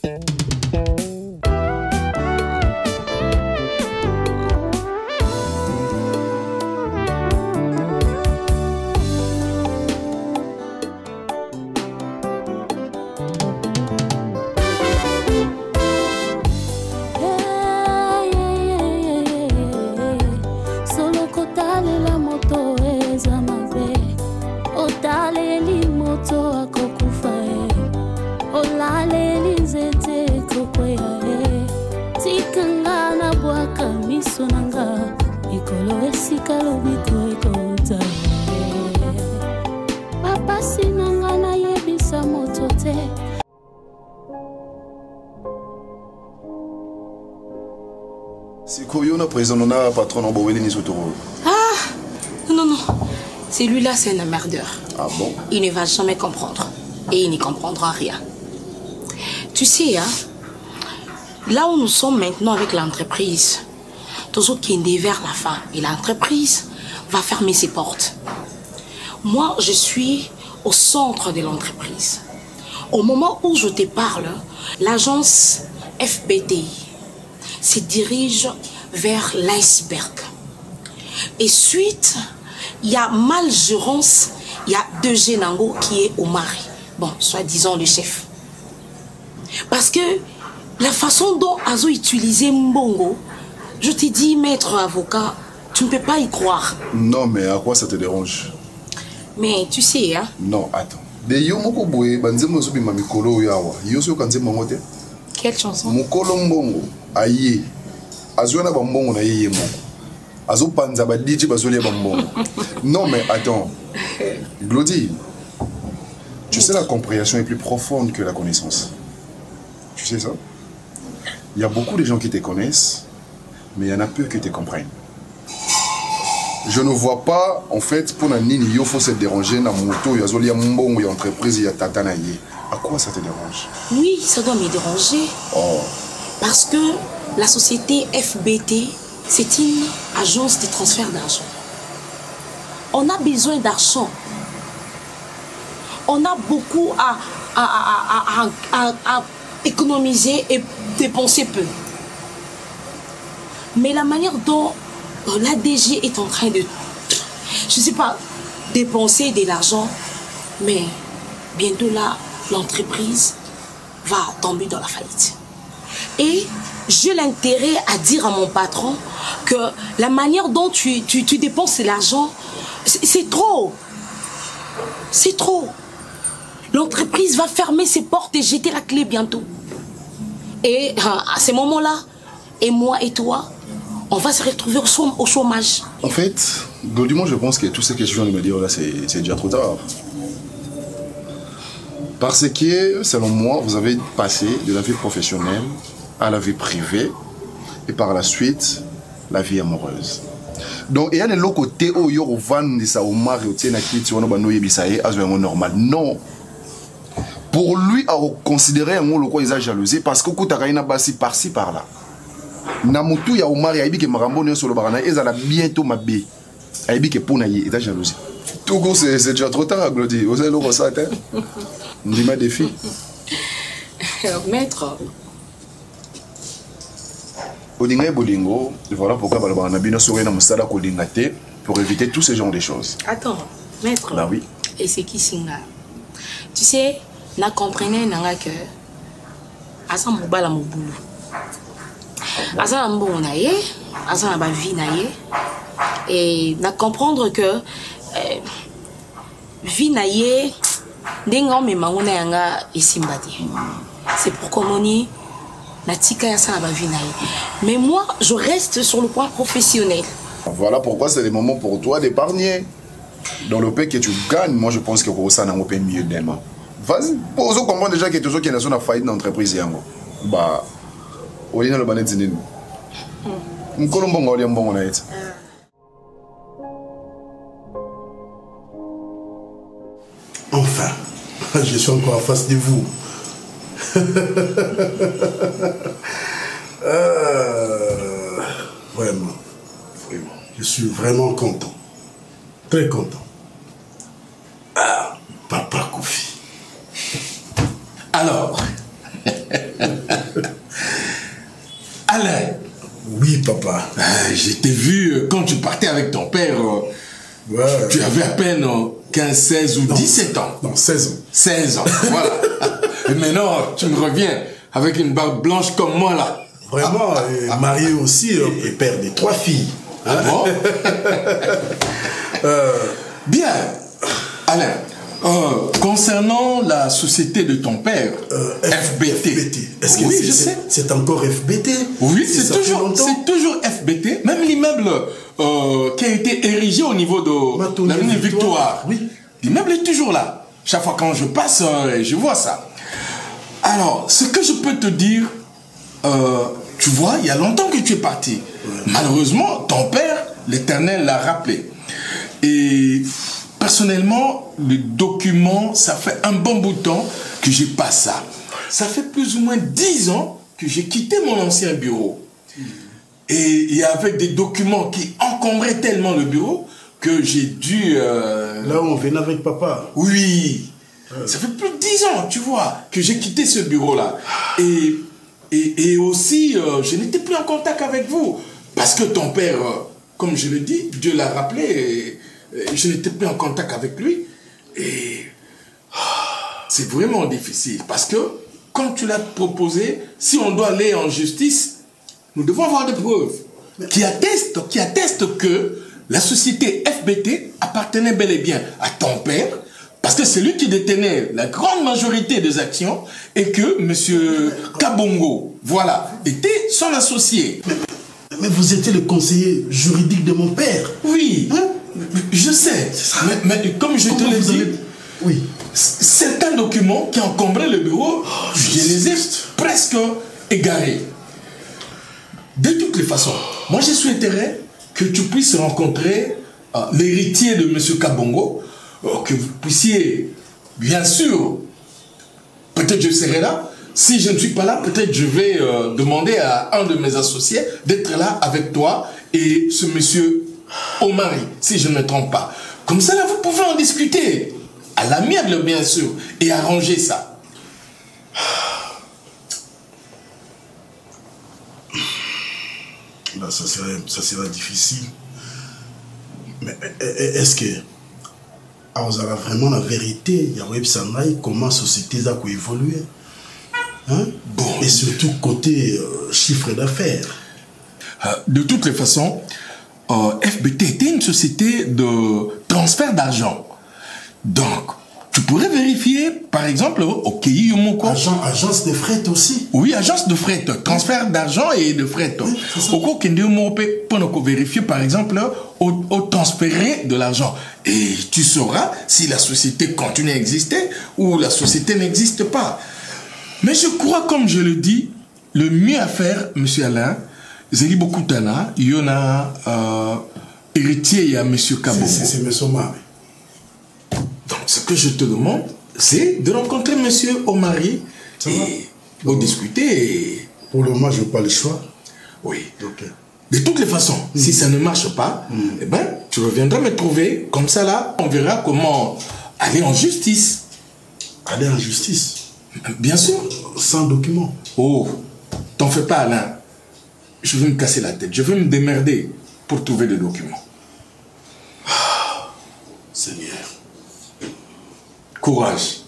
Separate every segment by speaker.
Speaker 1: C'est Koyo, notre président, on a patron en Boweli Nisotoro.
Speaker 2: Ah, non. Celui-là, c'est un emmerdeur.
Speaker 1: Ah bon?
Speaker 2: Il ne va jamais comprendre. Et il n'y comprendra rien. Tu sais, hein, là où nous sommes maintenant avec l'entreprise, tous ceux qui est vers la fin, et l'entreprise va fermer ses portes. Moi, je suis au centre de l'entreprise. Au moment où je te parle, l'agence FBTI se dirige vers l'iceberg. Et suite, il y a malgérance, il y a DG Nango qui est au mari. Bon, soi-disant le chef. Parce que la façon dont Azo utilisait Mbongo, je t'ai dit, maître avocat, tu ne peux pas y croire.
Speaker 1: Non, mais à quoi ça te dérange?
Speaker 2: Mais tu sais, hein?
Speaker 1: Non, attends. De yo moko boye, banzemo sobi mamikolo yawa. Yo so kanze mongote?
Speaker 2: Quelle chanson?
Speaker 1: Mukolo mbongo, aye. Azo na bambongo na yeye moko. Azo panza ba DJ bazoli bambongo. Non, mais attends. Glody, tu sais, la compréhension est plus profonde que la connaissance. Tu sais ça? Il y a beaucoup de gens qui te connaissent, mais il y en a peu qui te comprennent. Je ne vois pas, en fait, pour Nini, il faut se déranger dans moto, il y a Zoli, il y a Mbongo, il y a entreprise, il y a Tatanaye. À quoi ça te dérange?
Speaker 2: Oui, ça doit me déranger.
Speaker 1: Oh.
Speaker 2: Parce que la société FBT, c'est une agence de transfert d'argent. On a besoin d'argent. On a beaucoup à économiser et dépenser peu. Mais la manière dont l'ADG est en train de, je ne sais pas, dépenser de l'argent, mais bientôt là, l'entreprise va tomber dans la faillite. Et j'ai l'intérêt à dire à mon patron que la manière dont tu dépenses l'argent, c'est trop. C'est trop. L'entreprise va fermer ses portes et jeter la clé bientôt. Et à ce moment-là, et moi et toi, on va se retrouver au chômage.
Speaker 1: En fait, Goldimon, je pense que tout ce que je viens de me dire là, c'est déjà trop tard. Parce que, selon moi, vous avez passé de la vie professionnelle à la vie privée et par la suite, la vie amoureuse. Donc, il y a des côtés où il y a des gens qui ont normal. Non. Pour lui, à considérer un mot il a jalousie parce que tu as bassi par-ci par-là. Namutu ya Omar ya ibike marambo ne solo barana ezala bientôt mabé. Aibike pona yi eta jalousie. Togo c'est déjà trop tard Glody. Vous allez le ressentir. Ndima défi.
Speaker 2: Maître.
Speaker 1: Odinga et Bolingo, voilà pourquoi balabana bino sore na musala ko dingate pour éviter tous ces genres de choses.
Speaker 2: Attends, maître.
Speaker 1: Bah oui.
Speaker 2: Et c'est qui singa? Tu sais, na comprenez nanga que asa mobala mobulu. Asa mbongo na ye, asa na ba vie na ye. Et na comprendre que vie na ye ndenga me mangona yanga isimbati. C'est pourquoi moni na tika ya sa na ba vie na ye. Mais moi, je reste sur le point professionnel.
Speaker 1: Voilà pourquoi c'est le moment pour toi d'épargner. Dans le pays que tu gagnes, moi je pense que ça n'a pas mieux d'aimer. Vas-y, pour vous comprendre déjà que tous ceux qui sont dans la faillite d'entreprise, bah, on est dans le banet de nous.
Speaker 3: Enfin, je suis encore en face de vous. Vraiment, je suis vraiment content. Très content. Ah, Papa Kofi. Alors,
Speaker 4: Alain.
Speaker 3: Oui, papa.
Speaker 4: Je t'ai vu quand tu partais avec ton père.
Speaker 3: Ouais.
Speaker 4: Tu avais à peine 15, 16 ou 17 ans.
Speaker 3: Non, 16 ans.
Speaker 4: 16 ans, voilà. Et maintenant, tu me reviens avec une barbe blanche comme moi, là.
Speaker 3: Vraiment, marié aussi et père de 3 filles. Hein?
Speaker 4: Bon. Bien. Alain, concernant la société de ton père, FBT.
Speaker 3: Est-ce que
Speaker 4: oui, je sais.
Speaker 3: C'est encore FBT?
Speaker 4: Oui, c'est toujours FBT. Même l'immeuble qui a été érigé au niveau de l'avenue Victoire.
Speaker 3: Oui.
Speaker 4: L'immeuble est toujours là. Chaque fois quand je passe, je vois ça. Alors, ce que je peux te dire, tu vois, il y a longtemps que tu es parti. Ouais. Malheureusement, ton père, l'Éternel l'a rappelé. Et personnellement, le document, ça fait un bon bout de temps que j'ai pas ça. Ça fait plus ou moins 10 ans que j'ai quitté mon ancien bureau. Et il y avait des documents qui encombraient tellement le bureau que j'ai dû...
Speaker 3: Là où on venait avec papa.
Speaker 4: Oui. Ça fait plus de 10 ans, tu vois, que j'ai quitté ce bureau-là. Et aussi, je n'étais plus en contact avec vous. Parce que ton père, comme je le dis, Dieu l'a rappelé, je n'étais plus en contact avec lui. Et c'est vraiment difficile. Parce que, comme tu l'as proposé, si on doit aller en justice, nous devons avoir des preuves qui attestent que la société FBT appartenait bel et bien à ton père, parce que c'est lui qui détenait la grande majorité des actions et que M. Kabongo, voilà, était son associé.
Speaker 3: Mais vous étiez le conseiller juridique de mon père.
Speaker 4: Oui, hein? Je sais. Mais comme je te l'ai dit,
Speaker 3: oui.
Speaker 4: Certains documents qui encombraient le bureau, je les ai presque égarés. De toutes les façons, moi je souhaiterais que tu puisses rencontrer l'héritier de M. Kabongo, que vous puissiez, bien sûr, peut-être je serai là. Si je ne suis pas là, peut-être je vais demander à un de mes associés d'être là avec toi et ce monsieur Omari, si je ne me trompe pas. Comme ça, là, vous pouvez en discuter. À l'amiable, bien sûr, et arranger ça.
Speaker 3: Là, ça sera difficile. Mais est-ce que vous avez vraiment la vérité? Yahweh Sanaï, comment la société a évolué? Hein? Bon. Et surtout côté chiffre d'affaires.
Speaker 4: De toutes les façons, FBT était une société de transfert d'argent. Donc, tu pourrais vérifier, par exemple, au Kei Yomoko.
Speaker 3: Agence de fret aussi.
Speaker 4: Oui, agence de fret, transfert d'argent et de fret. Oui, au Kei Yomoko, pour vérifier, par exemple, au transférer de l'argent. Et tu sauras si la société continue à exister ou la société n'existe pas. Mais je crois, comme je le dis, le mieux à faire, monsieur Alain, Zeli Bokutana, il y en a héritier, il y a monsieur Kabongo.
Speaker 3: C'est monsieur Omari.
Speaker 4: Donc, ce que je te demande, c'est de rencontrer monsieur Omari et de discuter. Et...
Speaker 3: Pour le moment, je n'ai pas le choix.
Speaker 4: Oui. Okay. De toutes les façons, si ça ne marche pas, eh ben, tu reviendras me trouver. Comme ça, là, on verra comment aller en justice.
Speaker 3: Aller en justice?
Speaker 4: Bien sûr.
Speaker 3: Sans document.
Speaker 4: Oh, t'en fais pas, Alain. Je vais me casser la tête. Je vais me démerder pour trouver des documents.
Speaker 3: Seigneur.
Speaker 4: Courage.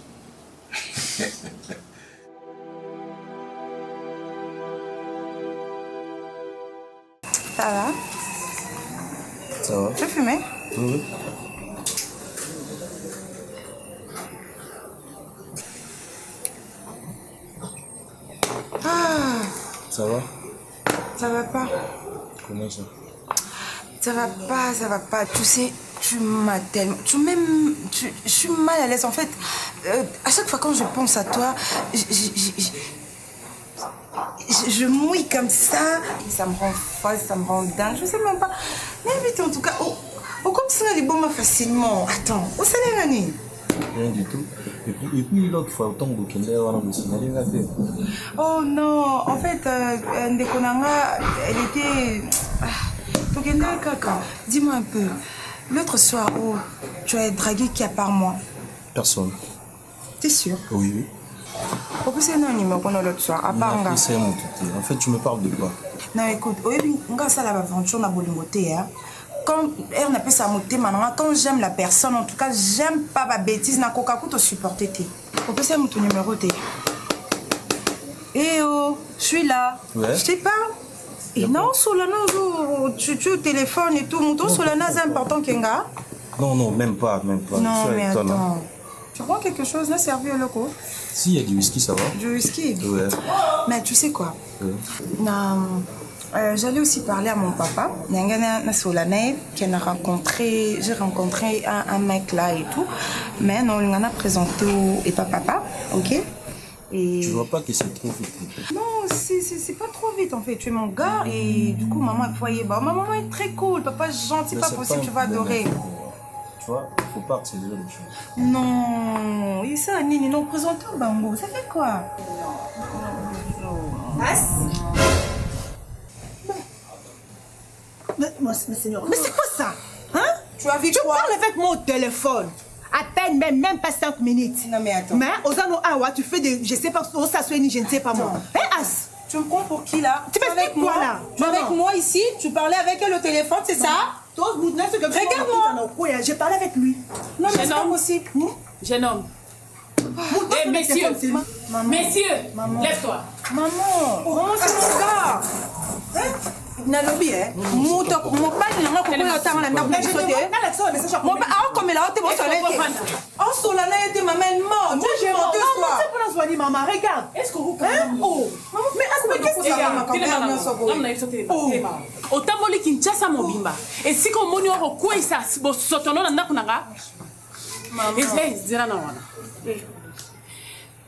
Speaker 5: Ça va?
Speaker 6: Ça va?
Speaker 5: Tu veux fumer?
Speaker 6: Oui.
Speaker 5: Ah!
Speaker 6: Ça va?
Speaker 5: Ça va pas?
Speaker 6: Comment ça?
Speaker 5: Ça va pas. Tu sais, tu m'as tellement... je suis mal à l'aise. En fait, à chaque fois quand je pense à toi, je mouille comme ça. Ça me rend folle, ça me rend dingue. Je sais même pas. Mais vite, en tout cas, comme ça, les bombes facilement. Attends, où ça n'est rien?
Speaker 6: Rien du tout. Et puis l'autre fois, autant que vous avez fait.
Speaker 5: Oh non, en fait, Ndekonanga, elle était... Dis-moi un peu, l'autre soir où tu as dragué qui à part moi?
Speaker 6: Personne.
Speaker 5: T'es sûr?
Speaker 6: Oui.
Speaker 5: Pourquoi c'est un numéro qu'on a l'autre soir? À part
Speaker 6: en fait, tu me parles de quoi?
Speaker 5: Non, écoute, on ça l'aventure na bolimoté, hein. Quand elle n'a pas sa moté, maintenant, quand j'aime la personne, en tout cas, j'aime pas ma bêtise, n'a qu'aucun coup te supporter. Pourquoi c'est mon numéro T? Eh oh, je suis là.
Speaker 6: Ouais.
Speaker 5: Je te parle. Et non, Solana, tu téléphones et tout. Mon tour Solana, c'est important, Kenga.
Speaker 6: Non, même pas.
Speaker 5: Non, mais attends. Tu prends quelque chose, là, servi au loco?
Speaker 6: Si, il y a du whisky, ça va.
Speaker 5: Du whisky?
Speaker 6: Ouais.
Speaker 5: Mais tu sais quoi? J'allais aussi parler à mon papa. J'ai rencontré un mec là et tout. Mais non, on a présenté et papa, ok? Et...
Speaker 6: Tu vois pas que c'est trop vite?
Speaker 5: Non, c'est pas trop vite en fait. Tu es mon gars et du coup, maman est foyer. Bah, maman est très cool, papa est gentil, pas possible, tu vas adorer.
Speaker 6: Tu vois, il faut pas accélérer les choses.
Speaker 5: Non, et ça, Nini, non, présente-toi, Bango. Ça fait quoi?
Speaker 7: Mais Seigneur, mais c'est quoi ça? Hein?
Speaker 5: Tu as vu
Speaker 7: Tu
Speaker 5: quoi?
Speaker 7: parles avec moi au téléphone. À peine, même pas 5 minutes.
Speaker 5: Non, mais attends.
Speaker 7: Mais Ozano Awa, tu fais des. Je sais pas, je ne sais pas moi. Hé, As!
Speaker 5: Tu me prends pour qui là?
Speaker 7: Tu m'expliques quoi là?
Speaker 5: Tu es avec moi ici? Tu parlais avec elle au téléphone, c'est ça?
Speaker 7: Regarde-moi. J'ai parlé avec lui.
Speaker 5: Non, mais c'est pas possible.
Speaker 8: Jeune homme. Eh, messieurs, lève-toi.
Speaker 5: Maman, c'est mon gars. Nalobi, hein? Mon père, il n'a pas coupé le temps à la nappe de sauter. Mon père, comme il a été bon soleil. En soleil, il était maman mort. Moi, j'ai monté ce soir.
Speaker 7: Maman, regarde.
Speaker 8: Est-ce que vous
Speaker 7: Oh, mais qu'est-ce que
Speaker 8: c'est? Otamboli Kinshasa mobimba. Et si qu'on moni oko quoi ça sotono na ndaku nanga? Zira na wana.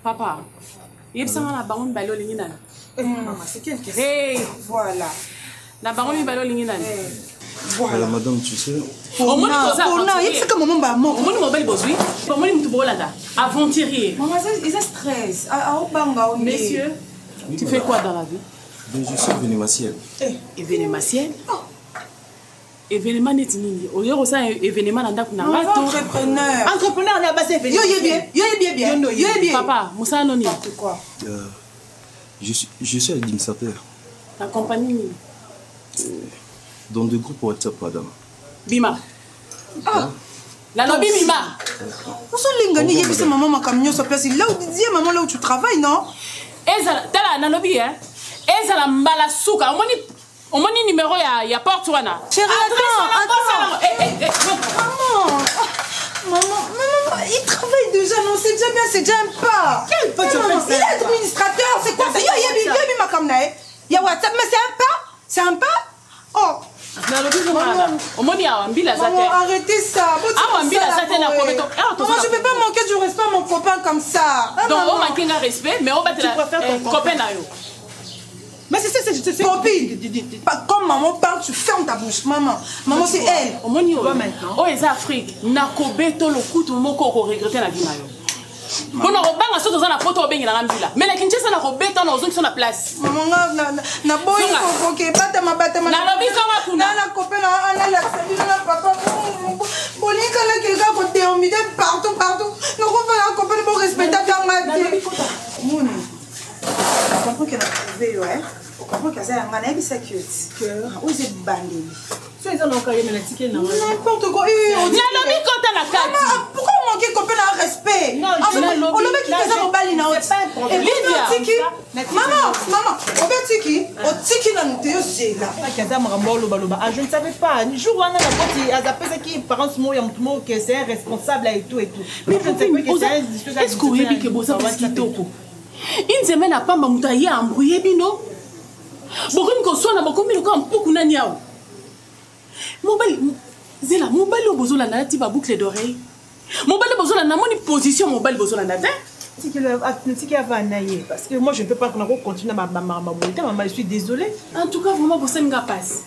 Speaker 8: Papa, yebsanga na bango mbalo lingi nana.
Speaker 5: Maman, c'est quelle question? Voilà.
Speaker 8: La bango mbalo lingi nana.
Speaker 6: Voilà, madame, tu sais.
Speaker 8: Au moins,
Speaker 5: il sait que maman va mort.
Speaker 8: Au moins, mon bel bosui. Au moins, tu peux là. Aventurier.
Speaker 5: Maman, ils ont stress.
Speaker 8: Messieurs, tu fais quoi dans la vie?
Speaker 6: Je suis événementiel.
Speaker 8: Événementiel? Événement n'est nini. Au lieu de ça, événement n'a pas
Speaker 5: entrepreneur.
Speaker 7: Entrepreneur, on a passé. Yo bien.
Speaker 8: Papa, Moussa Anoni.
Speaker 5: C'est quoi?
Speaker 6: Je suis administrateur.
Speaker 8: La compagnie.
Speaker 6: Dans des groupes WhatsApp, madame.
Speaker 8: Bima. La lobby Bima.
Speaker 5: Vous savez, Lingani, il y a maman ma camion sur place. Là où tu dis, maman, là où tu travailles, non?
Speaker 8: T'as la lobby, hein? Et ça la mbala souka. Au moins, numéro, il y a porte, wana.
Speaker 5: Chérie, attends. Maman, il travaille déjà, non? C'est déjà bien, c'est déjà un pas.
Speaker 7: Quel pas?
Speaker 5: Il est administrateur, c'est quoi? Il y a ma camion. Il y a WhatsApp, mais c'est un pas? C'est un pas? Oh! Maman, arrêtez ça. Moi, je ne peux pas manquer du respect à mon copain comme ça.
Speaker 8: Donc, on manque un respect, mais on va te la copain.
Speaker 7: Mais c'est
Speaker 5: copine. Comme maman parle, tu fermes ta bouche. Maman, c'est elle.
Speaker 8: Au moins, oh, les Afrique, nakobeto le coup, tout le monde regretter la vie. Bon, on va sur la photo au Bengi. Mais la Kinshasa n'a pas béton dans une place.
Speaker 5: Maman, na boy ko bata mabata
Speaker 8: na lobi sama kuna
Speaker 5: na kopela ana la sabina papa bolinga la quelqu'un ko déomide partout no ko fala kopela pour respecter ta mati moni comprends que na trouvé ouais comprends que ça ngana bi security que oze bandeli so ils ont encore yemela ticket na n'importe quoi
Speaker 8: na lobi kota la carte
Speaker 5: pourquoi manquer kopela respect on le met qui faisait mon bali na maman obetiki otiki na nteyo zela
Speaker 7: kaza makambo loba je ne savais pas un jour on a la petite azapesa qui parents mo ya mtumo que c'est responsable et tout
Speaker 8: mais je ne sais pas que c'est est-ce que oui que bosa parce qu'il toko une semaine à pamba mutaye embrouillé bino bokomi ko sona bokomi ko mpuku na niao mobile zela mobile obozola na ti ba boucle d'oreille mobile bozola na moni position mobile bozola na te
Speaker 7: parce que moi je ne peux pas continuer ma maman, je suis désolée.
Speaker 8: En tout cas, vraiment, vous savez passe.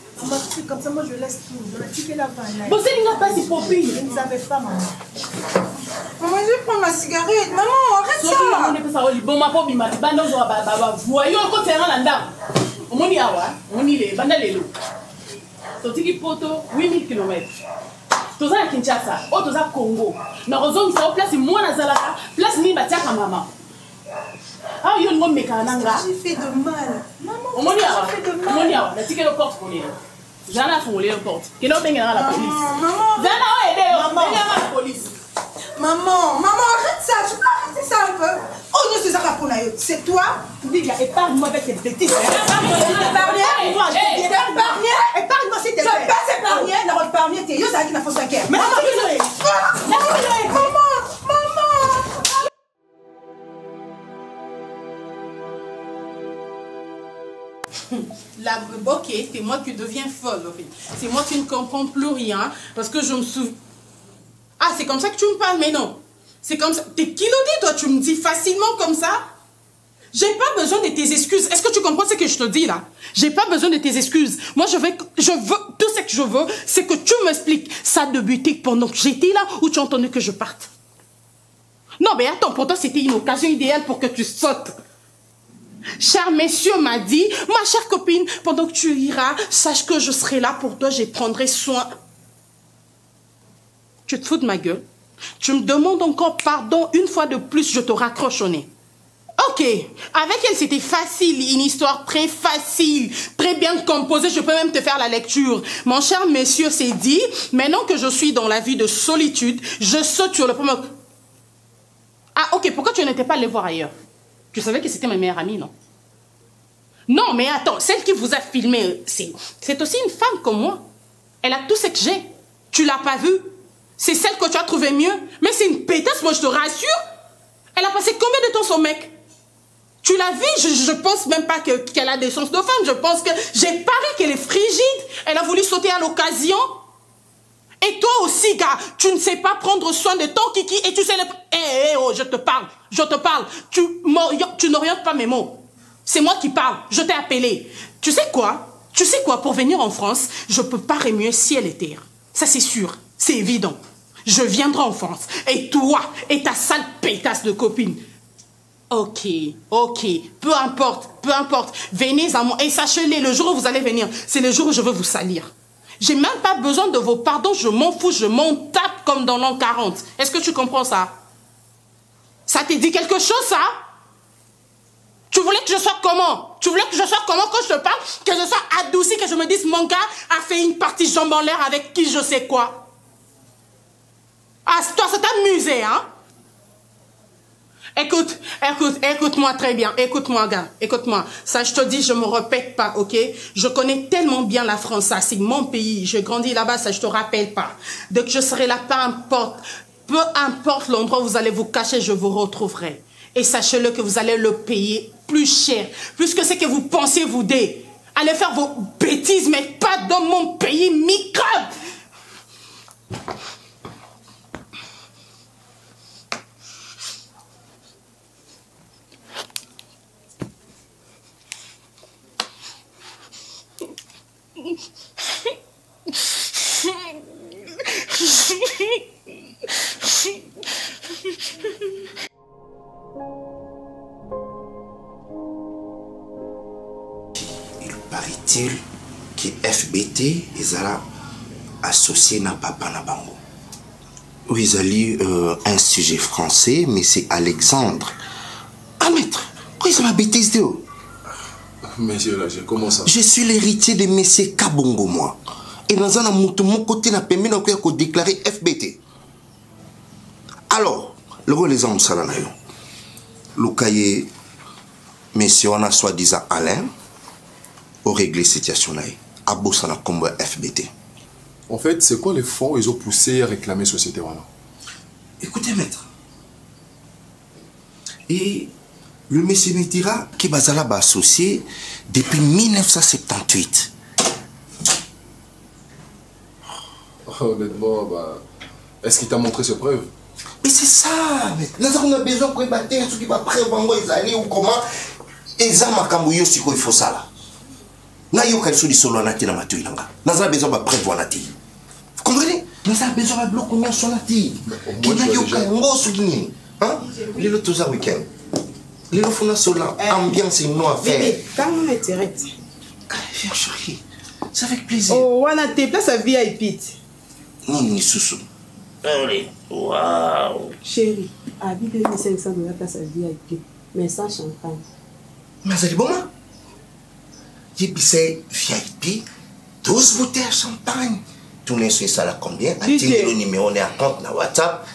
Speaker 7: Comme ça, moi je laisse tout.
Speaker 8: Vous savez passe, il faut payer.
Speaker 7: Je ne savais pas, maman.
Speaker 5: Maman, je vais prendre ma cigarette. Maman, arrête ça.
Speaker 8: Bon, ma pauvre, ma bande, voyons quand c'est un landa. On y a, on y est, bandalelo. Totiki poto, 8000 km. Toza na Kinshasa, o toza Congo. Na ozongi sa place moi na zalaka, place ni batiaka mama. Ah, il y a une bonne mécananga.
Speaker 5: J'ai fait de mal. Maman,
Speaker 8: On m'a dit,
Speaker 5: j'ai fait de mal.
Speaker 8: on m'a dit, la ticket de porte pour les. Zana font les portes. Qui n'ont pas la police.
Speaker 5: Maman,
Speaker 8: Zana a aidé la police.
Speaker 5: maman, arrête ça. Tu peux arrêter ça un peu. Oh non, c'est ça pour la yote. C'est toi.
Speaker 8: Dis, épargne-moi avec tes bêtises.
Speaker 5: Épargne-moi, s'il te plaît. Je ne peux pas s'épargner. Non, épargner, t'es yo, ça qui m'a fait 5 heures.
Speaker 8: Mais
Speaker 5: maman.
Speaker 2: La ok, c'est moi qui deviens folle. En fait. C'est moi qui ne comprends plus rien parce que je me souviens. Ah, c'est comme ça que tu me parles, mais non. C'est comme ça. T'es kiloté, toi, tu me dis facilement comme ça. J'ai pas besoin de tes excuses. Est-ce que tu comprends ce que je te dis là? J'ai pas besoin de tes excuses. Moi, je veux, tout ce que je veux, c'est que tu m'expliques. Ça a débuté pendant que j'étais là ou tu as entendu que je parte? Non, mais attends, pour toi, c'était une occasion idéale pour que tu sautes. Cher monsieur m'a dit, ma chère copine, pendant que tu iras, sache que je serai là pour toi, je prendrai soin. Tu te fous de ma gueule? Tu me demandes encore pardon une fois de plus, je te raccroche au nez. Ok, avec elle c'était facile, une histoire très facile, très bien composée, je peux même te faire la lecture. Mon cher monsieur s'est dit, maintenant que je suis dans la vie de solitude, je saute sur le premier... Ah ok, pourquoi tu n'étais pas allé voir ailleurs? Tu savais que c'était ma meilleure amie, non? Non, mais attends, celle qui vous a filmé, c'est aussi une femme comme moi. Elle a tout ce que j'ai. Tu l'as pas vue? C'est celle que tu as trouvée mieux? Mais c'est une pétasse, moi je te rassure. Elle a passé combien de temps son mec? Tu l'as vu? Je pense même pas qu'elle a des chances de femme. Je pense que j'ai pari qu'elle est frigide. Elle a voulu sauter à l'occasion. Et toi aussi, gars, tu ne sais pas prendre soin de ton kiki et tu sais... Oh, je te parle. Tu n'orientes pas mes mots. C'est moi qui parle. Je t'ai appelé. Tu sais quoi? Pour venir en France, je peux pas remuer ciel et terre. Ça, c'est sûr. C'est évident. Je viendrai en France. Et toi, et ta sale pétasse de copine. Ok. Peu importe. Venez à moi. Et sachez-le, le jour où vous allez venir, c'est le jour où je veux vous salir. J'ai même pas besoin de vos pardons, je m'en fous, je m'en tape comme dans l'an 40. Est-ce que tu comprends ça? Ça te dit quelque chose, ça? Tu voulais que je sois comment? Quand je te parle? Que je sois adoucie, que je me dise mon gars a fait une partie jambes en l'air avec qui je sais quoi? Ah, toi, ça t'a amusé, hein? Écoute-moi très bien. Écoute-moi, gars. Écoute-moi. Ça, je te dis, je me répète pas, ok? Je connais tellement bien la France, ça. C'est mon pays. J'ai grandi là-bas, ça, je te rappelle pas. Dès que je serai là, peu importe l'endroit où vous allez vous cacher, je vous retrouverai. Et sachez-le que vous allez le payer plus cher. Plus que ce que vous pensez vous dé. Allez faire vos bêtises, mais pas dans mon pays, microbe!
Speaker 9: Il paraît-il que FBT ezala associé na papa na bango. Oui, ils ont un sujet français, mais c'est Alexandre. Ah, maître, quoi ils ont la bêtise de eux?
Speaker 1: Monsieur là, comment ça?
Speaker 9: Je suis l'héritier de Monsieur Kabongo, moi. Et dans un mon côté, n'a permis de déclarer FBT. Alors, le rôle des hommes, ça l'en a eu. Le cahier, monsieur, on a soi-disant Alain, pour régler cette situation-là. À Bossana comme FBT.
Speaker 1: En fait, c'est quoi les fonds ils ont poussé à réclamer Société Wana?
Speaker 9: Écoutez, maître. Et le monsieur me dira qu'il va être associé depuis 1978.
Speaker 1: Honnêtement, est-ce qu'il t'a montré ses preuves?
Speaker 9: Mais c'est ça, maître. Nous avons besoin de battre ce qui va prévoir les années ou comment. Et ça, il faut ça là. Nous avons besoin de prévoir. Vous comprenez? Nous avons besoin de bloquer combien sur la tille. Qui n'a eu aucun gros souvenir. Hein? Les autres, tout ça week-end. Les autres, on a sur l'ambiance et nous à faire.
Speaker 5: Bébé, calme-moi, t'arrêtes.
Speaker 9: Viens, chérie. C'est avec plaisir.
Speaker 5: Oh, on a tes places à VIP.
Speaker 9: Ni Soussou. Allez, waouh.
Speaker 5: Chérie, habite $500 place à VIP.
Speaker 10: Mais sans champagne.
Speaker 9: Mais c'est bon, hein? J'ai pissé VIP, 12 bouteilles de champagne. Tout le monde ça là combien? Attendez le numéro de compte dans WhatsApp.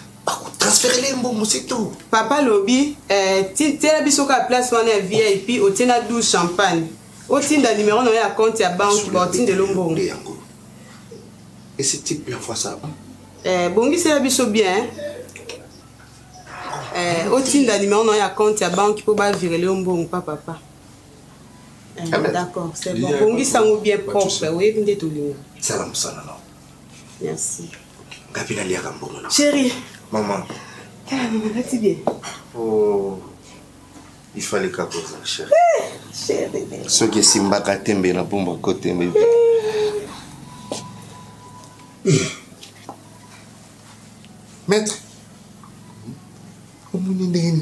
Speaker 9: Transférer les mots, c'est tout.
Speaker 10: Papa Lobby, tu as besoin de la place où on est VIP, tu as 12 champagne. Tu as le numéro de compte à la banque, tu as de l'ombo.
Speaker 9: Et c'est type la fois ça.
Speaker 10: Bon, c'est la besoin bien. Tu as le numéro de compte à la banque pour virer l'ombo, papa. D'accord, c'est bon. Bon, ça est bien propre. Oui, bien tout le monde.
Speaker 9: Salam, salam.
Speaker 10: Merci.
Speaker 9: Chérie. Maman.
Speaker 10: Va-t-il bien?
Speaker 9: Oh. Il fallait qu'à cause ça, chérie.
Speaker 10: Chérie.
Speaker 9: Ce qui est Simbaka Tembe, la bombe à côté. Maître. Comment on est?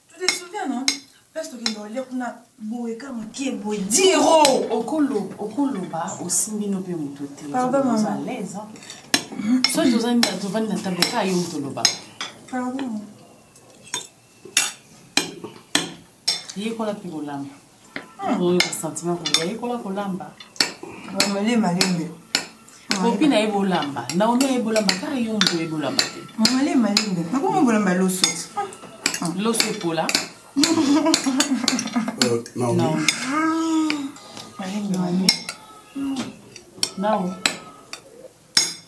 Speaker 5: Tu te souviens, non? Parce que nous avons boé comme qui est boé. Diro!
Speaker 8: Okoloba, aussi minope mutote.
Speaker 5: Pardon, maman.
Speaker 8: À l'aise. Soit tu as une table de taboka et un toloba.
Speaker 5: Pardon.
Speaker 8: Il y a quoi la plus lamba? On a un sentiment qu'on voit. Il y a quoi la lamba?
Speaker 5: Maman, les malingues.
Speaker 8: Copine a ebolamba. Naomi a ebolamba. Car il y a un peu ebolamba.
Speaker 5: Maman, les malingues. Mais comment ebolamba l'osso?
Speaker 8: L'osso pour là?
Speaker 3: Non.
Speaker 8: Non.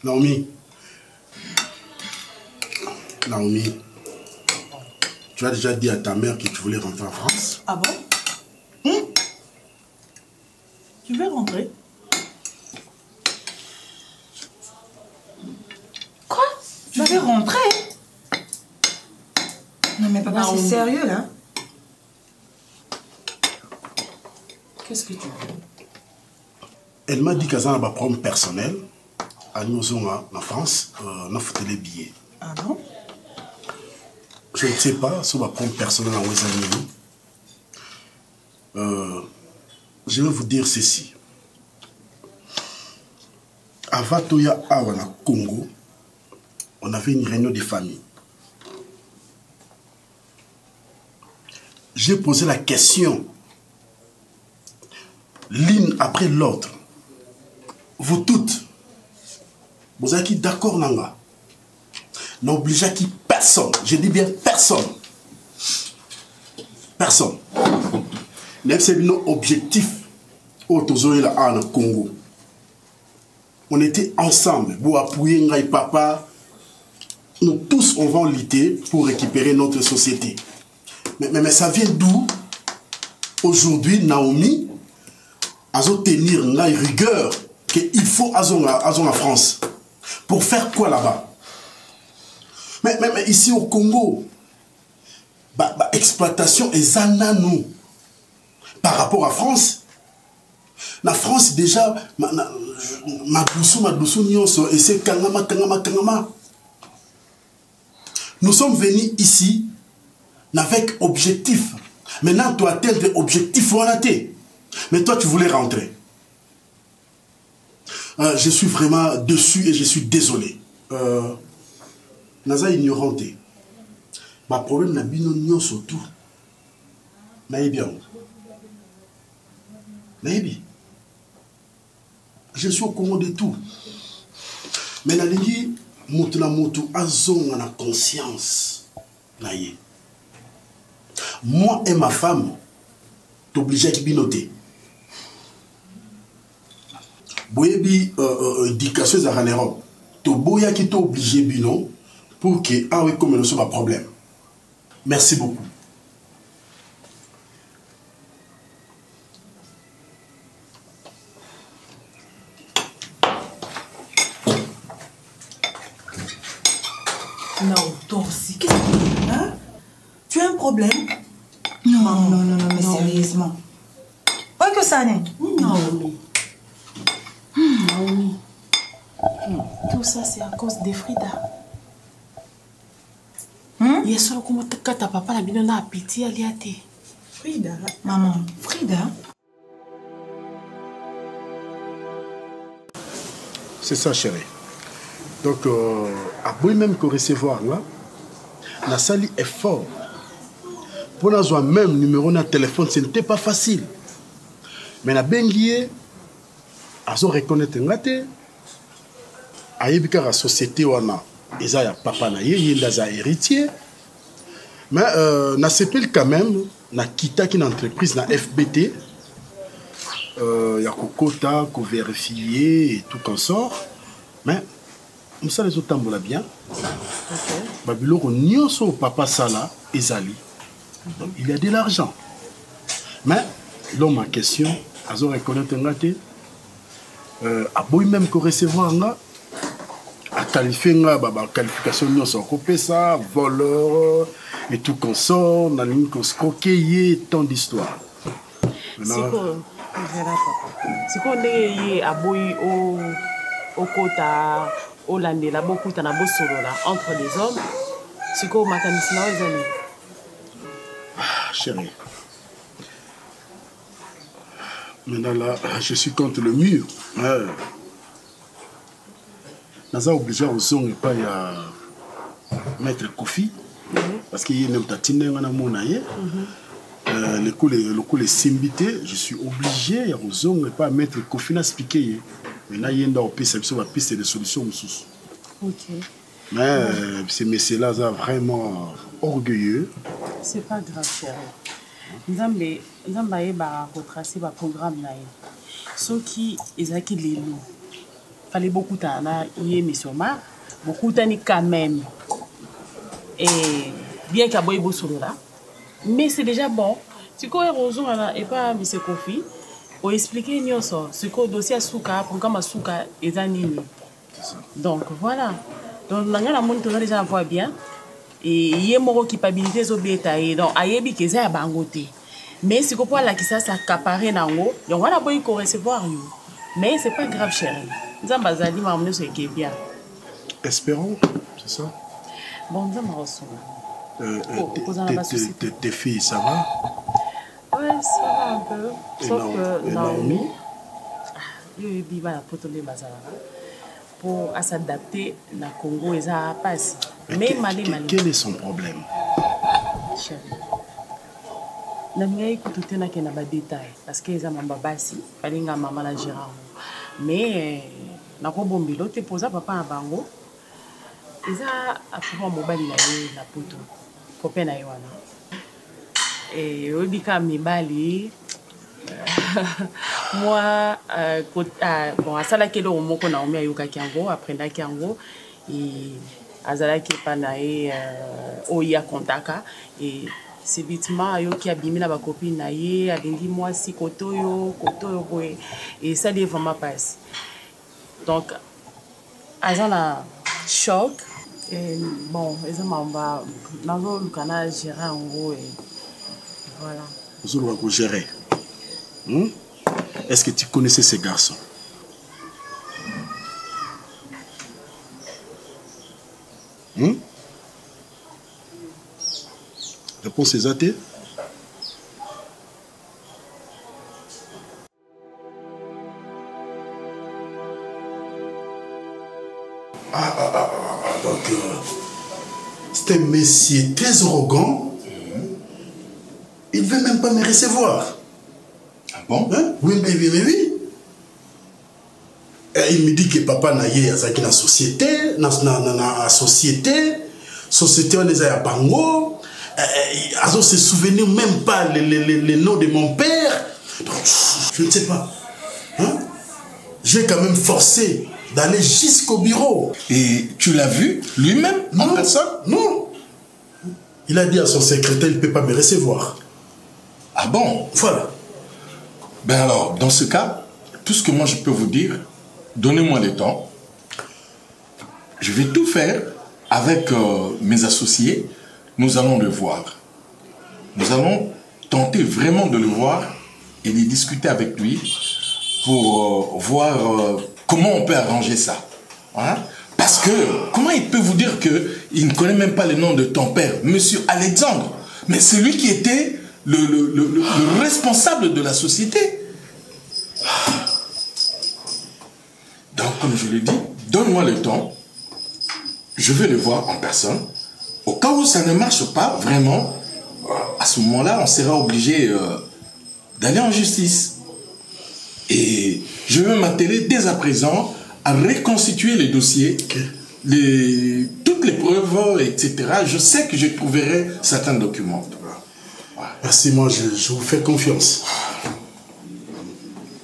Speaker 3: Naomi, tu as déjà dit à ta mère que tu voulais rentrer en France?
Speaker 8: Ah bon? Tu veux rentrer?
Speaker 5: Quoi? Tu veux rentrer? Non mais papa, c'est sérieux là?
Speaker 8: Qu'est-ce que tu veux?
Speaker 3: Elle m'a dit qu'elle a un problème personnel. À nous en France, on a foutu les billets.
Speaker 5: Ah bon?
Speaker 3: Je ne sais pas si on va prendre personnel en West-Amérique. Je vais vous dire ceci. À Vatoya, au Congo, on avait une réunion de famille. J'ai posé la question, l'une après l'autre. Vous toutes, vous êtes qui d'accord, Nanga? N'obligez qui personne, je dis bien personne. Personne. C'est notre objectif au Congo. On était ensemble pour appuyer Ngai Papa. Nous tous, on va lutter pour récupérer notre société. Mais ça vient d'où? Aujourd'hui, Naomi a tenir la rigueur qu'il faut à la France. Pour faire quoi là-bas? Mais ici au Congo, exploitation est nous par rapport à France. La France déjà, et c'est kangama. Nous sommes venus ici avec objectif. Maintenant, tu atteins des objectifs ratés. Mais toi, tu voulais rentrer. Je suis vraiment dessus et je suis désolé. Naza ignorante. Ma problème n'a pas surtout. Je suis au Congo de tout. Mais la ligne, mutu azon na conscience. Moi et ma femme, t'obligé à binoter. Boyebi éducation à Hanero. Toboya qui t'obligé bino pour que ah oui comme nous sommes un problème. Merci beaucoup.
Speaker 5: Non, toi aussi, qu'est-ce que tu as? Tu as un problème? Non, mais sérieusement. Où est-ce que ça n'est?
Speaker 8: Naomi. Tout ça, c'est à cause de Frida. Il y a seulement comment ta papa la binona a pitié à liate.
Speaker 5: Frida, maman, Frida.
Speaker 3: C'est ça, chérie. Donc, à bout même que recevoir là, la salle est fort. Pour nous avoir même numéro de téléphone, ce n'était pas facile. Mais la bengié, à se reconnaître ngate, à yébika la société wana, eza ya papa na ye, yenda za héritier. Mais na sepel quand même, na kita qui une entreprise na FBT, ya kokota, ko vérifier et tout consort. Mais ça les autres tambola bien. Babylon nyonso papa sala ezali. Donc il y a de l'argent. Mais l'homme en question, à se reconnaître ngate, à boy même que recevoir nga, à qualifier nga ba qualification nyonso kopé ça, voleur et tout consort, na ligne ko skokeye tant d'histoire.
Speaker 8: Siko ndenge ye aboyi au kota au landela beaucoup na bosolola entre les hommes. Siko makanisi na ezali.
Speaker 3: Chérie. Maintenant là, je suis contre le mur. Naza obligé aux hommes et pas à mettre Kofi parce qu'il y a une tatine dans mon aïe. Le coup les simbité, je suis obligé aux hommes et pas à mettre Kofi na expliquer. Maintenant il y a une piste de solution.
Speaker 8: Ok.
Speaker 3: Mais ces messieurs-là sont vraiment orgueilleux.
Speaker 8: C'est pas grave, chérie. Nzambe yeba retracer ba programme na ye. Ceux qui ezaki lelo. Fallait beaucoup tana yé mission ma, beaucoup tani quand même. Et bien qu'à boy solo là, mais c'est déjà bon. Si quoi raison et pas monsieur Kofi, pour expliquer nyonso, ce que dossier souka, programme souka ezanini. Donc voilà. Donc la monde déjà voit bien. Et il y a une capacité de bétail. Donc, il y a des gens qui bangoté. Mais si vous voulez que ça s'accaparer dans l'eau, donc on va recevoir. Mais ce n'est pas grave, chérie. Nous allons m'amener ce qui est bien.
Speaker 3: Espérons, c'est ça.
Speaker 8: Bon, nous allons recevoir.
Speaker 3: Tes filles, ça va?
Speaker 8: Oui, ça va un peu. Sauf que Naomi, il va la potoler bazara. Pour s'adapter na Congo et ça passe. Mais
Speaker 3: quel est son problème?
Speaker 8: Chérie, na minga écouter na kena ba détail parce que ça mamba basi, palinga maman la Gérard. Mais na ko bombilo te posa papa na bango. Eza apro mobali na ye na poto. Copain na ywana. Et obika mibali moi bon asala kelo moko na omi ayoka kiango aprenda kiango et azala ki panae oya kontaka et subitement ayoki abimi na ba copine na ye alingi moi si kotoyo boy et ça devait vraiment passer. Donc azala choc et bon ezamamba nazo lukana gérer en gros et voilà.
Speaker 3: Vous allez gérer. Est-ce que tu connaissais ces garçons? Réponse est athée. Donc, c'était un messier très arrogant. Il ne veut même pas me recevoir.
Speaker 4: Ah bon?
Speaker 3: Oui. Et il me dit que papa n'a pas dans la société, société on est à Bango. Il ne se souvenir même pas le nom de mon père. Donc, je ne sais pas. J'ai quand même forcé d'aller jusqu'au bureau.
Speaker 4: Et tu l'as vu lui-même en personne?
Speaker 3: Non. Il a dit à son secrétaire, il ne peut pas me recevoir.
Speaker 4: Ah bon?
Speaker 3: Voilà.
Speaker 4: Ben alors, dans ce cas, tout ce que moi je peux vous dire, donnez-moi le temps. Je vais tout faire avec mes associés. Nous allons le voir. Nous allons tenter vraiment de le voir et de discuter avec lui pour voir comment on peut arranger ça. Hein? Parce que, comment il peut vous dire qu'il ne connaît même pas le nom de ton père, Monsieur Alexandre? Mais c'est lui qui était le responsable de la société. Donc, comme je l'ai dit, donne-moi le temps. Je vais le voir en personne. Au cas où ça ne marche pas, vraiment, à ce moment-là, on sera obligé d'aller en justice. Et je vais m'atteler dès à présent à reconstituer les dossiers, toutes les preuves, etc. Je sais que je trouverai certains documents.
Speaker 3: Merci, moi je vous fais confiance.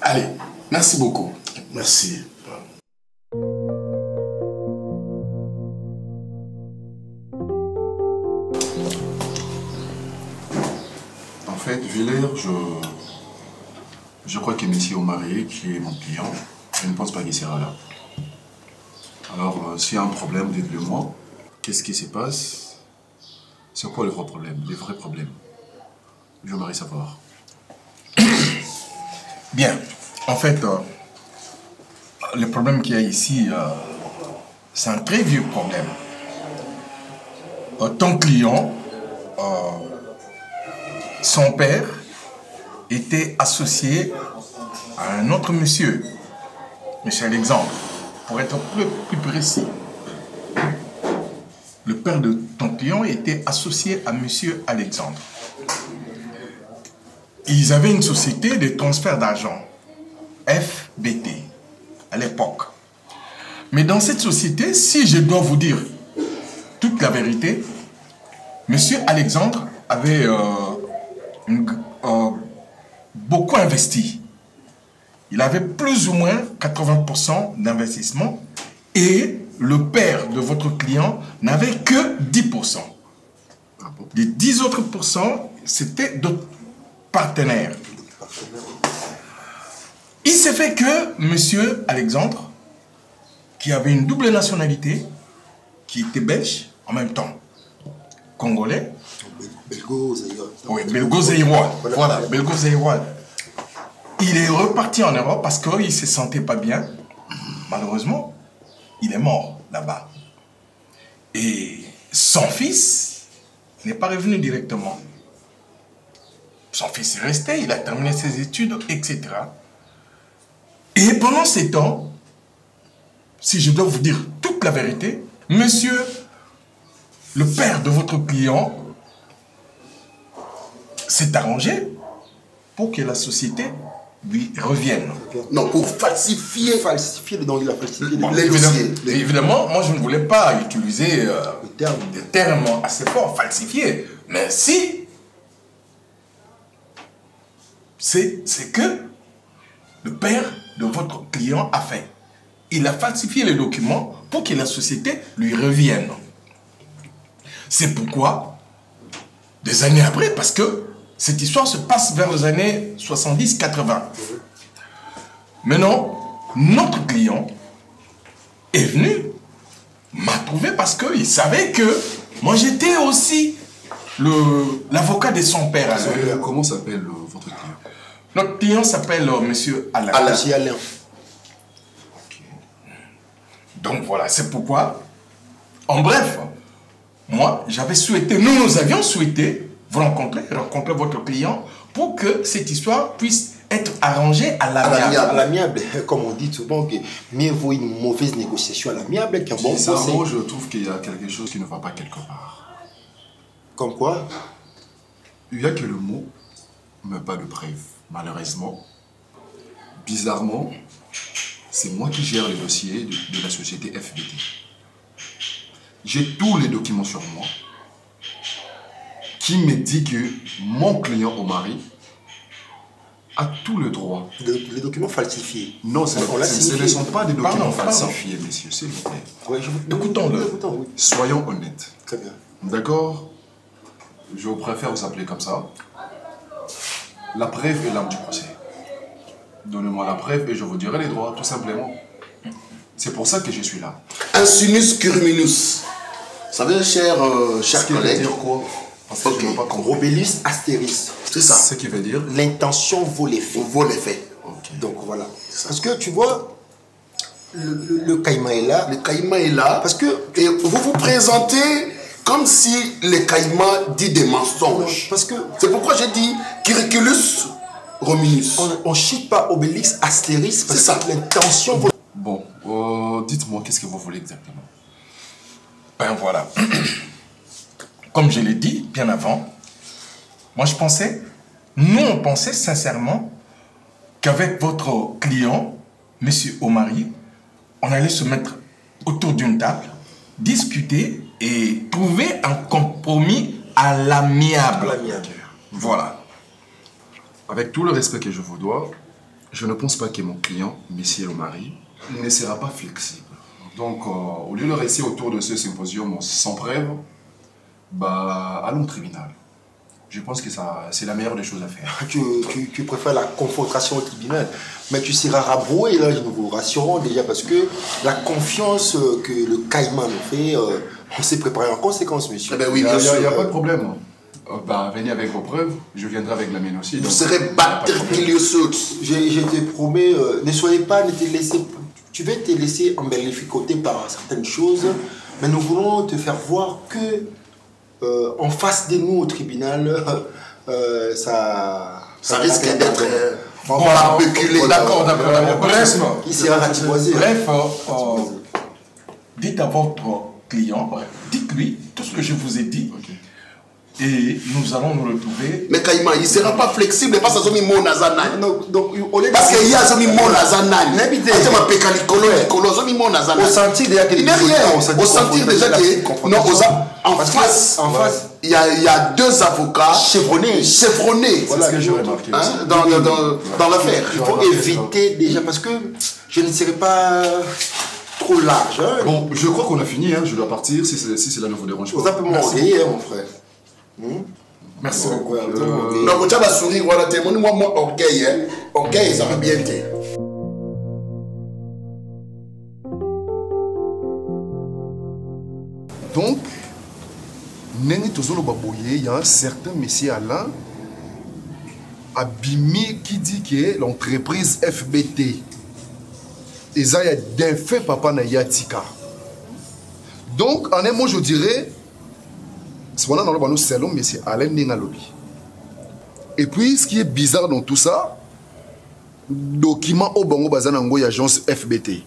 Speaker 4: Allez, merci beaucoup.
Speaker 3: Merci.
Speaker 1: En fait, Villers, je crois que M. Omari, qui est mon client, je ne pense pas qu'il sera là. Alors, s'il y a un problème, dites-le moi. Qu'est-ce qui se passe? C'est quoi le vrai problème? Les vrais problèmes? J'aimerais savoir.
Speaker 4: Bien. En fait, le problème qu'il y a ici, c'est un très vieux problème. Ton client, son père, était associé à un autre monsieur, monsieur Alexandre, pour être plus précis. Le père de ton client était associé à monsieur Alexandre. Ils avaient une société de transfert d'argent, FBT, à l'époque. Mais dans cette société, si je dois vous dire toute la vérité, monsieur Alexandre avait beaucoup investi. Il avait plus ou moins 80% d'investissement et le père de votre client n'avait que 10%. Les 10 autres pourcents, c'était d'autres partenaires. Il s'est fait que monsieur Alexandre, qui avait une double nationalité, qui était belge en même temps, congolais, oui, belgo-zaïrois. Voilà, belgo-zaïrois. Il est reparti en Europe parce qu'il ne se sentait pas bien. Malheureusement, il est mort là-bas. Et son fils n'est pas revenu directement. Son fils est resté, il a terminé ses études, etc. Et pendant ces temps, si je dois vous dire toute la vérité, monsieur, le père de votre client, s'est arrangé pour que la société lui revienne.
Speaker 9: Non, pour falsifier le
Speaker 4: dossier. Évidemment, moi je ne voulais pas utiliser des termes assez forts, falsifier. Mais si, c'est que le père de votre client a fait. Il a falsifié les documents pour que la société lui revienne. C'est pourquoi, des années après, parce que cette histoire se passe vers les années 70-80. Maintenant, notre client est venu, m'a trouvé parce qu'il savait que moi j'étais aussi l'avocat de son père.
Speaker 1: Comment s'appelle votre client?
Speaker 4: Notre client s'appelle monsieur Alain.
Speaker 9: Alain.
Speaker 4: Donc voilà, c'est pourquoi, en bref, moi j'avais souhaité, nous avions souhaité vous rencontrer votre client pour que cette histoire puisse être arrangée à l'amiable.
Speaker 9: À l'amiable, comme on dit souvent, que mieux vaut une mauvaise négociation à l'amiable qu'un bon procès.
Speaker 1: Moi, je trouve qu'il y a quelque chose qui ne va pas quelque part.
Speaker 9: Comme quoi?
Speaker 1: Il n'y a que le mot, mais pas de preuve. Malheureusement, bizarrement, c'est moi qui gère le dossier de la société FBT. J'ai tous les documents sur moi qui me dit que mon client Omari a tout le droit.
Speaker 9: Les documents falsifiés?
Speaker 1: Non, ce ne sont pas des documents falsifiés, messieurs, s'il vous plaît.
Speaker 9: Oui,
Speaker 1: écoutons-le. Soyons honnêtes.
Speaker 9: Très bien.
Speaker 1: D'accord? Je préfère vous appeler comme ça. La preuve est l'âme du procès. Donnez-moi la preuve et je vous dirai les droits, tout simplement. C'est pour ça que je suis là.
Speaker 9: Insinus curiminus. Vous savez, cher collègue.
Speaker 1: Dire quoi?
Speaker 9: Ok, Robelus Astéris. C'est ça.
Speaker 1: Ce qui veut dire?
Speaker 9: L'intention vaut l'effet. Vaut l'effet. Okay. Donc voilà. Parce que tu vois, le caïman est là.
Speaker 3: Le caïman est là.
Speaker 9: Parce que
Speaker 3: et vous vous présentez Comme si les caïmans dit des mensonges.
Speaker 9: Parce que
Speaker 3: c'est pourquoi j'ai dit Curriculus Rominus.
Speaker 9: On ne chie pas Obélix, Astérix, parce que l'intention...
Speaker 4: Bon, dites-moi, qu'est-ce que vous voulez exactement? Ben voilà. Comme je l'ai dit bien avant, moi je pensais, nous on pensait sincèrement qu'avec votre client, Monsieur Omari, on allait se mettre autour d'une table, discuter et trouver un compromis à l'amiable. Voilà.
Speaker 1: Avec tout le respect que je vous dois, je ne pense pas que mon client, Monsieur Omari, ne sera pas flexible. Donc, au lieu de rester autour de ce symposium sans preuve, bah, allons au tribunal. Je pense que c'est la meilleure des choses à faire.
Speaker 9: Tu préfères la confrontation au tribunal, mais tu seras rabroué, là, nous vous rassurons déjà, parce que la confiance que le caïman nous fait, on s'est préparé en conséquence, monsieur.
Speaker 1: Eh ben oui, il n'y a pas de problème. Bah, venez avec vos preuves, je viendrai avec la mienne aussi.
Speaker 3: Vous serez battre
Speaker 9: je te promets, ne soyez pas, ne te laissez, tu vas te laisser embellificoter par certaines choses, mais nous voulons te faire voir que en face de nous au tribunal, ça
Speaker 3: risque d'être
Speaker 4: barbecue. D'accord. Bref,
Speaker 9: il sera ratiboisé.
Speaker 4: Bref, dites à votre client, dites-lui tout ce que je vous ai dit. Okay. Et nous allons nous retrouver.
Speaker 3: Mais Caïman, il ne sera pas flexible parce que c'est mon azanani. Parce qu'il y a mon azanani.
Speaker 9: Au sentir déjà que
Speaker 3: non, en face, il y a deux avocats chevronnés.
Speaker 1: Voilà ce que j'ai remarqué.
Speaker 3: Dans l'affaire.
Speaker 9: Il faut éviter déjà parce que je ne serai pas trop large. Hein.
Speaker 1: Bon, je crois qu'on a fini. Hein. Je dois partir si cela ne vous dérange pas.
Speaker 9: Vous avez m'orgueillir, mon frère.
Speaker 4: Merci beaucoup.
Speaker 3: Donc, tu vas sourire, voilà, moi, orgueil, orgueil, ça va bien été.
Speaker 1: Donc, il y a un certain monsieur Alain Abimi qui dit que l'entreprise FBT et ça y a d'un fait papa na yatika. Donc, en un mot, je dirais, c'est pendant dans le salon, monsieur Alain Nengalobi. Et puis, ce qui est bizarre dans tout ça, document au Bango Bazanango, agence FBT.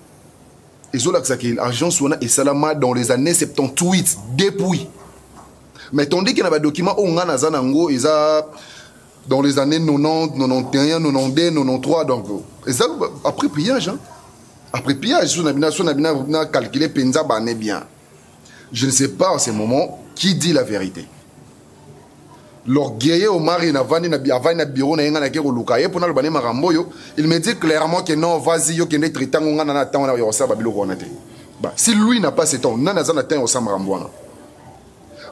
Speaker 1: Et ça, l'agence est salama dans les années 78, depuis. Mais tandis qu'il y a des documents au Nganazanango, ils ont dans les années 90, 91, 92, 93. Donc, et ça, après pillage, hein? Après pillage, on a calculé Penza Bané bien. Je ne sais pas en ce moment qui dit la vérité. L'orgueil au mari n'a pas de bureau, il me dit clairement que non, vas-y, yo kende traitant on a na temps na ça babilo ronate. Bah, si lui n'a pas ce temps, nana za na temps au samrambwana.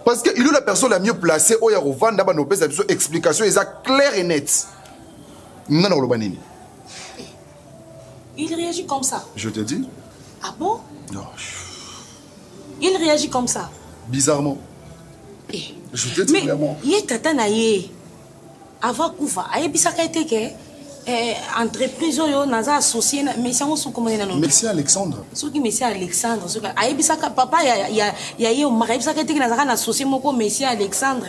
Speaker 1: Parce que il est la personne la mieux placée au Yarovan d'aba no pesa explication est claire et nette. Nana lobanini.
Speaker 2: Il réagit comme ça.
Speaker 1: Je te dis.
Speaker 2: Ah bon?
Speaker 1: Non.
Speaker 2: Il réagit comme ça.
Speaker 1: Bizarrement. Je te dis clairement.
Speaker 2: Mais il tata na ye. Avant Koufa, aye bisaka été que entreprise yo naza associé mais ça on sou comment na non.
Speaker 1: Monsieur Alexandre.
Speaker 2: Sou ki monsieur Alexandre, sou aye bisaka papa ya ye o mari bisaka été que naza na associé moko monsieur Alexandre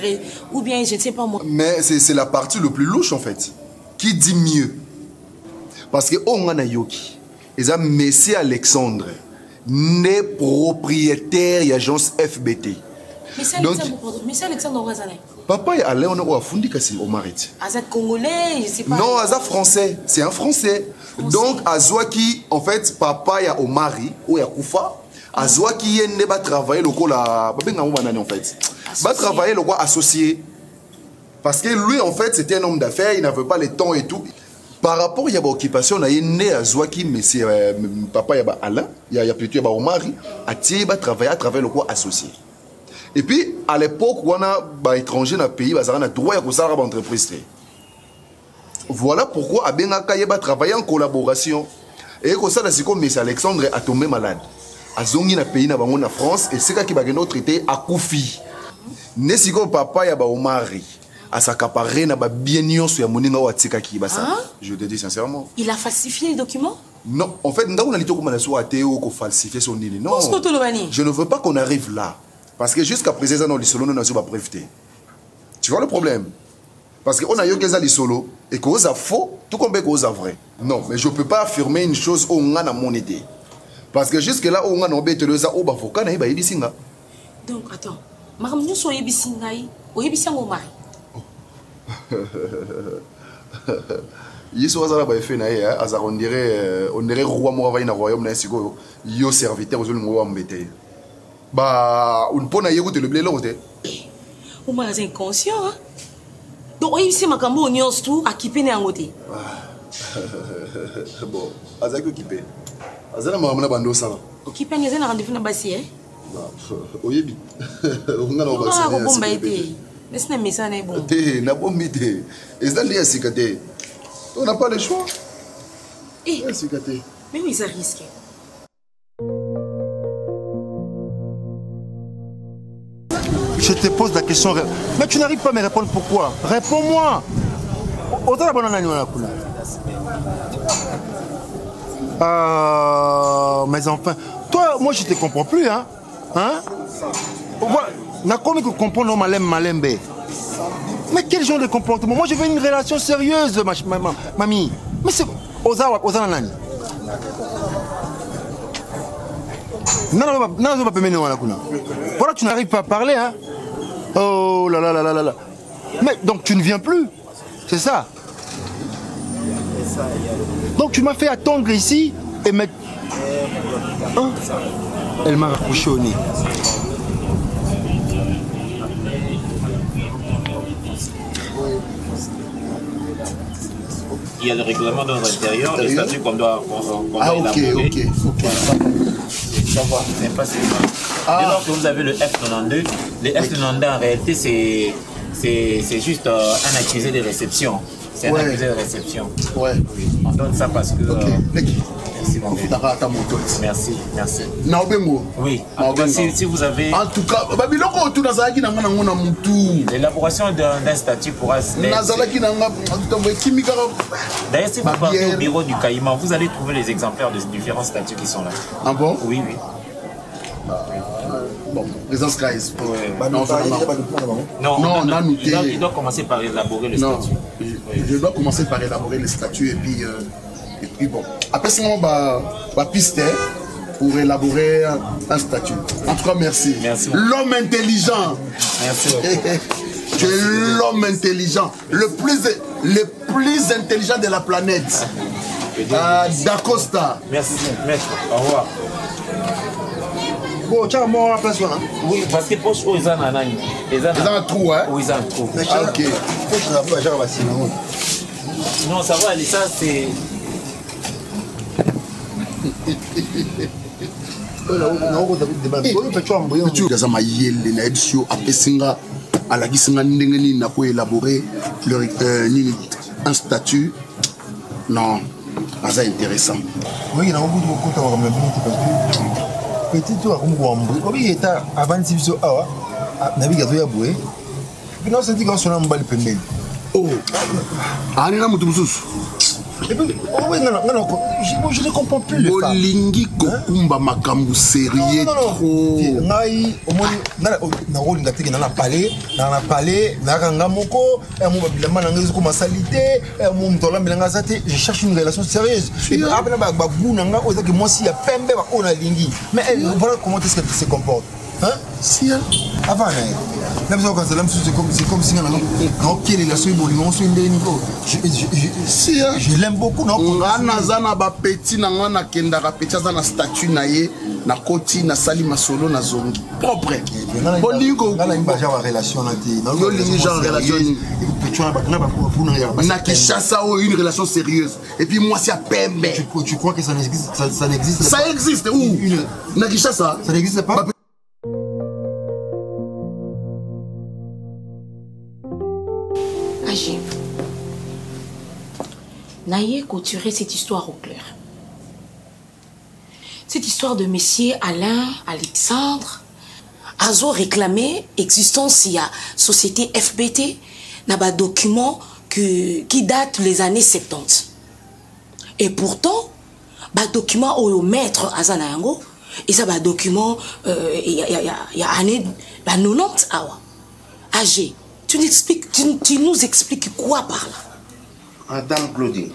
Speaker 2: ou bien je ne sais pas moi.
Speaker 1: Mais c'est la partie le plus louche en fait. Qui dit mieux? Parce que on a yoki. Et ça monsieur Alexandre né propriétaire de l'agence FBT.
Speaker 2: Monsieur Alexandre Ouazane.
Speaker 1: Papa est allé on a fondé kasi au marit.
Speaker 2: Azat congolais, je sais pas.
Speaker 1: Non, Azat français, c'est un français. Donc Azwaki en fait papa ya au mari ou ya Koufa, Azwaki yende ba travailler le ko la ba benga banani en fait. Ba travailler le ko associé. Parce que lui en fait c'était un homme d'affaires, il n'avait pas le temps et tout. Par rapport à l'occupation, on a né à Zouaki, mais c'est papa ya Alain, il y a plutôt ya Omari, à travailler à travers le quoi associé. Et puis, à l'époque, on a des étrangers dans le pays, on a droit à faire une entreprise. Voilà pourquoi Abenaka va travailler en collaboration. Et comme ça, c'est comme M. Alexandre a tombé malade. A zongi na pays na France, et c'est qui va nous traiter à Koufi. Né si comme papa ya Omari. À s'accaparer na ba bien nyonso ya moninga wa tika ki basa. Je te dis sincèrement.
Speaker 2: Il a falsifié les documents?
Speaker 1: Non, en fait, on a dit qu'on a falsifié son nini. Non. Je ne veux pas qu'on arrive là. Parce que jusqu'à présent, on a solo, on a pas breveté. Tu vois le problème? Parce qu'on a eu des solo et qu'on a faux, tout comme qu'on a vrai. Non, mais je ne peux pas affirmer une chose où on a mon idée. Parce que jusque là, on a un bête de ça, on va focar, on va y dire.
Speaker 2: Donc, attends. Maram, nous sommes y bisingai, ou y bisango mari.
Speaker 1: Yesu azala ba fait nae aza on dirait roi mo va ina royaume na siko yo serviteur aux mo wa mbete. Ba on pona yego te le blé lote.
Speaker 2: O mari est inconscient hein. Donc oyi si makambo nyos tout akipene angote.
Speaker 1: Bon, azaki okipe. Azala makambo na bando sala.
Speaker 2: Okipe ngeze na rendez-vous na basi hein.
Speaker 1: Oyebi. Onga na basi.
Speaker 2: Ah ko bomba été. Mais ce n'est pas ça n'est bon.
Speaker 1: Té na bombité. Et ça lié à sikate. On n'a pas le choix.
Speaker 2: Eh, mais oui, ça risque.
Speaker 11: Je te pose la question, mais tu n'arrives pas à me répondre pourquoi. Réponds-moi. Mais enfin, toi, moi je te comprends plus, hein? Hein? Na comment comprendre malembe? Mais quel genre de comportement? Moi je veux une relation sérieuse, mamie. Mais c'est Ozawa Nani. Non, voilà, tu n'arrives pas à parler, hein? Oh là là là là là. Mais donc tu ne viens plus, c'est ça? Donc tu m'as fait attendre ici et mettre. Hein? Elle m'a accroché au nez.
Speaker 12: Il y a le règlement dans l'intérieur, le statut qu'on doit élaborer.
Speaker 1: Ok.
Speaker 12: Ça va. C'est pas seulement. Dès lors que vous avez le F92, le F92 en réalité c'est juste un accusé de réception. C'est un accusé de réception.
Speaker 1: Ouais.
Speaker 12: Oui. On donne ça parce que. Merci mon Dieu. Merci. Oui. En tout cas, si vous avez.
Speaker 3: En tout cas,
Speaker 12: l'élaboration d'un statut pourra se faire. D'ailleurs, si vous partez au bureau du Caïman, vous allez trouver les exemplaires des différents statuts qui sont là.
Speaker 1: Ah bon?
Speaker 12: Oui.
Speaker 1: Bon, les inscrits.
Speaker 12: Non, il doit commencer par élaborer le statut.
Speaker 1: Je dois commencer par élaborer le statut et puis bon. Après ça, on va pister pour élaborer un statut. En tout cas, merci. L'homme intelligent.
Speaker 12: Merci.
Speaker 1: Tu es l'homme intelligent, le plus intelligent de la planète. D'Acosta.
Speaker 12: Merci, maître. Au revoir.
Speaker 11: Bon, tu as mon place là.
Speaker 12: Oui, parce que poche ils en ont
Speaker 1: ils ont un trou, hein?
Speaker 12: Oui, ils ont un trou.
Speaker 1: Ah, ok.
Speaker 12: Non, ça va, ça c'est.
Speaker 1: Kaza mayele na ebisio apesinga alagisinga ndenge nini na ko élaborer un statut. Non, ça intéressant.
Speaker 11: Oui, il y a beaucoup de choses parce que petit toi comme Wambou, comme il était avant de se awa, navigateur ya boué. Puis non, c'est dit qu'on s'en emballé pendant.
Speaker 1: Oh, allez là, mutubusus.
Speaker 11: Et puis, oh oui, non, je ne comprends plus le
Speaker 1: temps. Bolingi kokumba makambu sérieux trop.
Speaker 11: Ngai, au moins, na rôle ngati na palais, na kanga moko, mo babilama na ngezo ko salité, mo mtola bilanga zate, je cherche une relation sérieuse. Et puis après ba buna nga oza que moi si ya pembe ba ona lingi. Mais voilà comment est-ce qu'elle se comporte. Hein? Si avant c'est comme si je l'aime beaucoup non
Speaker 1: na ba petit na ngana kenda ka petit za na statut na ye na koti na sali masolo na zongi propre bolingo
Speaker 11: na imba ja relation na ti
Speaker 1: yo lingi genre relation na Kinshasa ou une relation sérieuse et puis moi c'est à pembe.
Speaker 11: Tu crois que ça n'existe
Speaker 1: ça existe où na Kinshasa
Speaker 11: ça n'existe pas.
Speaker 2: Naïe couturer cette histoire au clair. Cette histoire de messieurs Alain, Alexandre, Azo réclamé existence il y a société FBT, n'a pas document qui date les années 70. Et pourtant, bah document au maître Azanayango, Et ça, document, il y a année, 90 awa. AG, tu nous expliques quoi par là?
Speaker 9: Madame Claudine.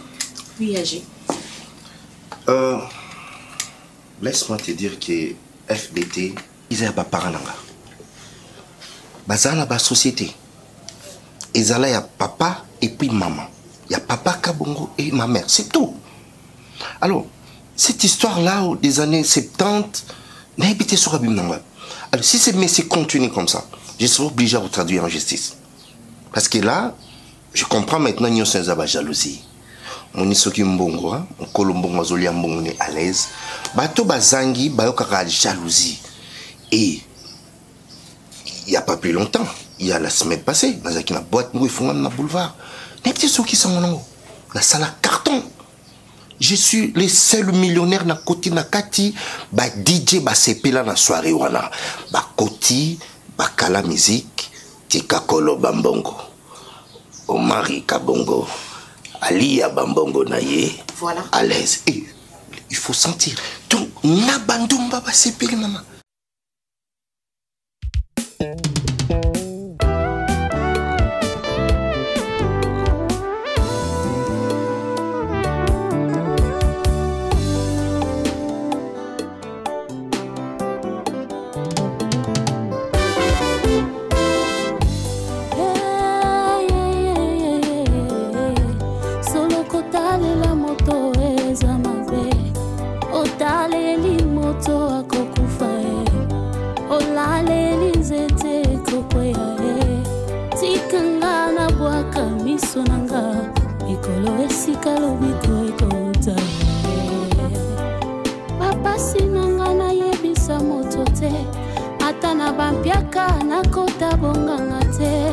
Speaker 2: Oui, AG.
Speaker 9: Laisse-moi te dire que FBT, ils ont pas parents. Dans la société, ils ont là papa et puis maman. Il y a papa Kabongo et ma mère, c'est tout. Alors, cette histoire-là, des années 70, n'a habité sur Abimnanga. Alors, si ces messieurs continuent comme ça, je serai obligé à vous traduire en justice. Parce que là, je comprends maintenant qu'il y a une jalousie. On est sur Kimbongo, on Colombongo, on est à l'aise. Bato Bazangi, Bayokara jalousie. Et il n'y a pas plus longtemps, il y a la semaine passée, dans une boîte, nous font un boulevard. Les petits sous qui sont en la salle à carton. Je suis le seul millionnaire na côté na kati, ba DJ ba sepela na soirée wana. Ba koti, ba kala musique, tika kolo bambongo. Omari kabongo. Alia bambongo na ye.
Speaker 2: Voilà.
Speaker 9: À l'aise. Et il faut sentir. Donc, n'abandonne pas sepela maman.
Speaker 13: Papa sinanga na yebisa moto te ata na bampiaka na kota bonganga te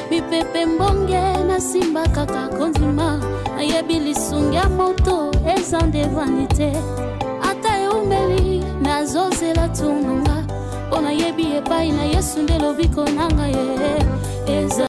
Speaker 13: mipepe mbonge na simba kaka kondima na yebi lisungia moto ezande vanité ata eumeli na zozela tunanga ona yebi epai na Yesu nde lobiko nanga ye